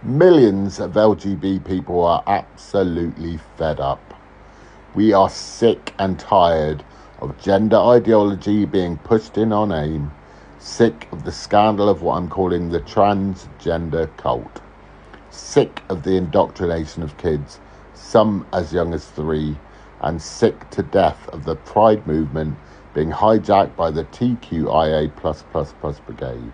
Millions of LGB people are absolutely fed up. We are sick and tired of gender ideology being pushed in our name, sick of the scandal of what I'm calling the transgender cult, sick of the indoctrination of kids, some as young as 3, and sick to death of the pride movement being hijacked by the TQIA++ brigade.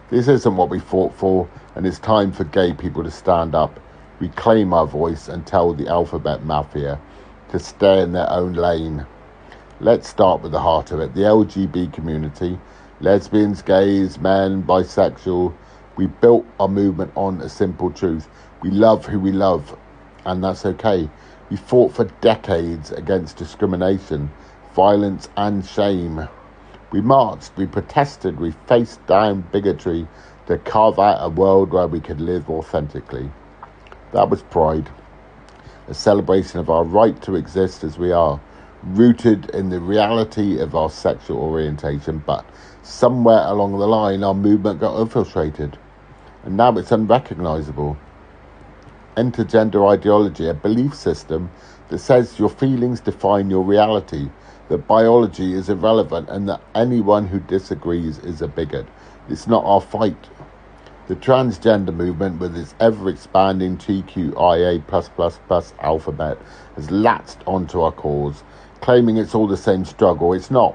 This isn't what we fought for, and it's time for gay people to stand up, reclaim our voice, and tell the alphabet mafia to stay in their own lane. Let's start with the heart of it. The LGB community, lesbians, gays, men, bisexual, we built our movement on a simple truth. We love who we love, and that's okay. We fought for decades against discrimination, violence and shame. We marched, we protested, we faced down bigotry to carve out a world where we could live authentically. That was pride, a celebration of our right to exist as we are, rooted in the reality of our sexual orientation, but somewhere along the line our movement got infiltrated, and now it's unrecognisable. Enter gender ideology, a belief system that says your feelings define your reality, that biology is irrelevant, and that anyone who disagrees is a bigot. It's not our fight. The transgender movement, with its ever-expanding TQIA++ alphabet, has latched onto our cause, claiming it's all the same struggle. It's not.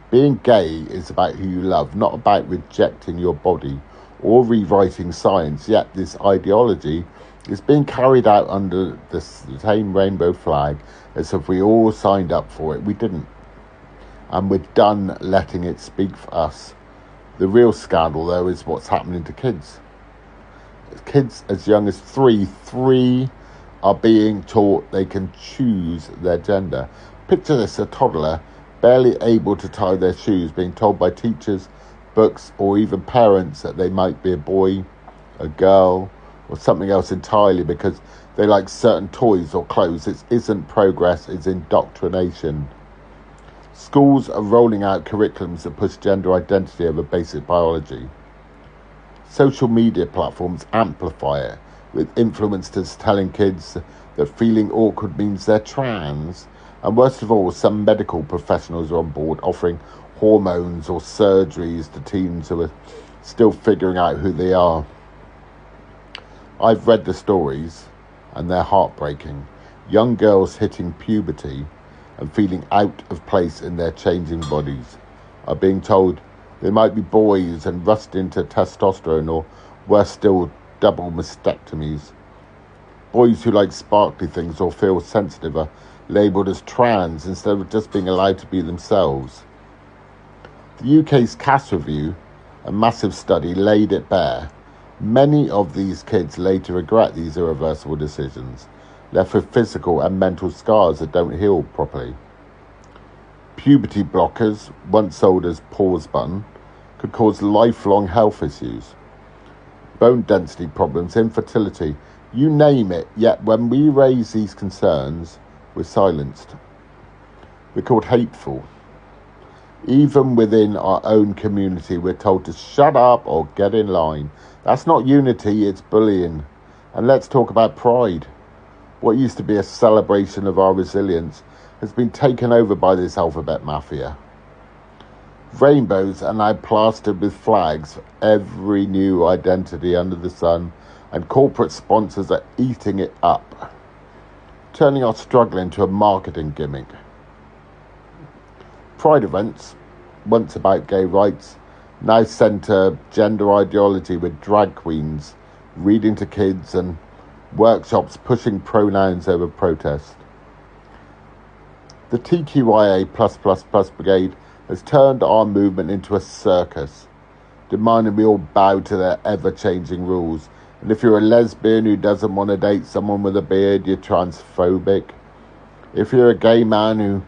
Being gay is about who you love, not about rejecting your body or rewriting science, yet this ideology is being carried out under the same rainbow flag as if we all signed up for it. We didn't. And we're done letting it speak for us. The real scandal, though, is what's happening to kids. Kids as young as 3 are being taught they can choose their gender. Picture this, a toddler, barely able to tie their shoes, being told by teachers, books, or even parents that they might be a boy, a girl, or something else entirely because they like certain toys or clothes. It isn't progress, it's indoctrination. Schools are rolling out curriculums that push gender identity over basic biology. Social media platforms amplify it, with influencers telling kids that feeling awkward means they're trans. And worst of all, some medical professionals are on board offering hormones or surgeries to teens who are still figuring out who they are. I've read the stories, and they're heartbreaking. Young girls hitting puberty and feeling out of place in their changing bodies are being told they might be boys and rust into testosterone, or worse still, double mastectomies. Boys who like sparkly things or feel sensitive are labelled as trans instead of just being allowed to be themselves. The UK's Cass Review, a massive study, laid it bare. Many of these kids later regret these irreversible decisions, left with physical and mental scars that don't heal properly. Puberty blockers, once sold as pause button, could cause lifelong health issues. Bone density problems, infertility, you name it, yet when we raise these concerns, we're silenced. We're called hateful. Even within our own community, we're told to shut up or get in line. That's not unity, it's bullying. And let's talk about pride. What used to be a celebration of our resilience has been taken over by this alphabet mafia. Rainbows are now plastered with flags for every new identity under the sun, and corporate sponsors are eating it up, turning our struggle into a marketing gimmick. Pride events, once about gay rights, now centre gender ideology with drag queens reading to kids and workshops pushing pronouns over protest. The TQIA++ brigade has turned our movement into a circus, demanding we all bow to their ever-changing rules. And if you're a lesbian who doesn't want to date someone with a beard, you're transphobic. If you're a gay man who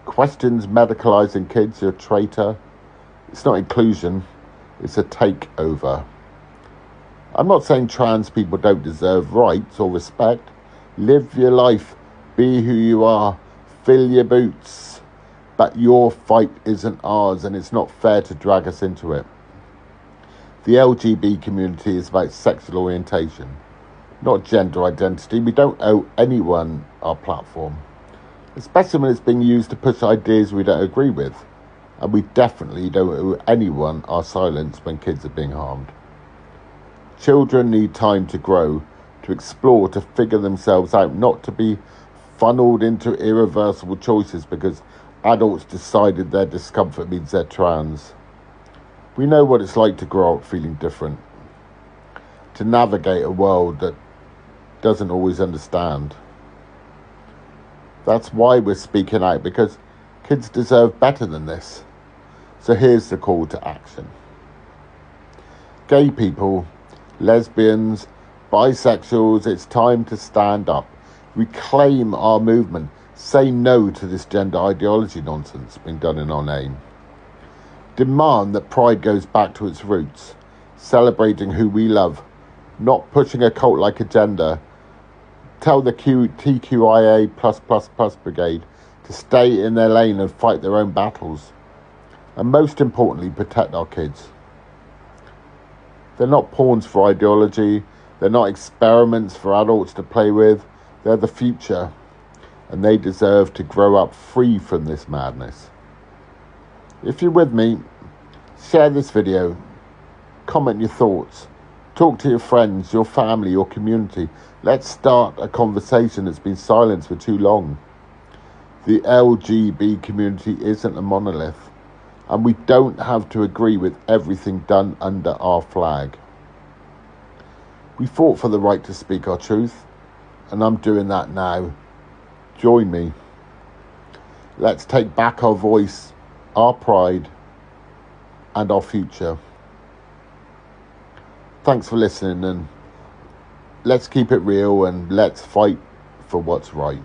questions medicalising kids, you're a traitor. It's not inclusion, it's a takeover. I'm not saying trans people don't deserve rights or respect. Live your life, be who you are, fill your boots. But your fight isn't ours, and it's not fair to drag us into it. The LGB community is about sexual orientation, not gender identity. We don't owe anyone our platform, especially when it's being used to push ideas we don't agree with. And we definitely don't owe anyone our silence when kids are being harmed. Children need time to grow, to explore, to figure themselves out, not to be funneled into irreversible choices because adults decided their discomfort means they're trans. We know what it's like to grow up feeling different, to navigate a world that doesn't always understand. That's why we're speaking out, because kids deserve better than this. So here's the call to action. Gay people, lesbians, bisexuals, it's time to stand up. Reclaim our movement. Say no to this gender ideology nonsense being done in our name. Demand that pride goes back to its roots, celebrating who we love, not pushing a cult-like agenda. Tell the TQIA+++ brigade to stay in their lane and fight their own battles. And most importantly, protect our kids. They're not pawns for ideology. They're not experiments for adults to play with. They're the future, and they deserve to grow up free from this madness. If you're with me, share this video, comment your thoughts, talk to your friends, your family, your community. Let's start a conversation that's been silenced for too long. The LGB community isn't a monolith, and we don't have to agree with everything done under our flag. We fought for the right to speak our truth, and I'm doing that now. Join me. Let's take back our voice, our pride, and our future. Thanks for listening, and let's keep it real and let's fight for what's right.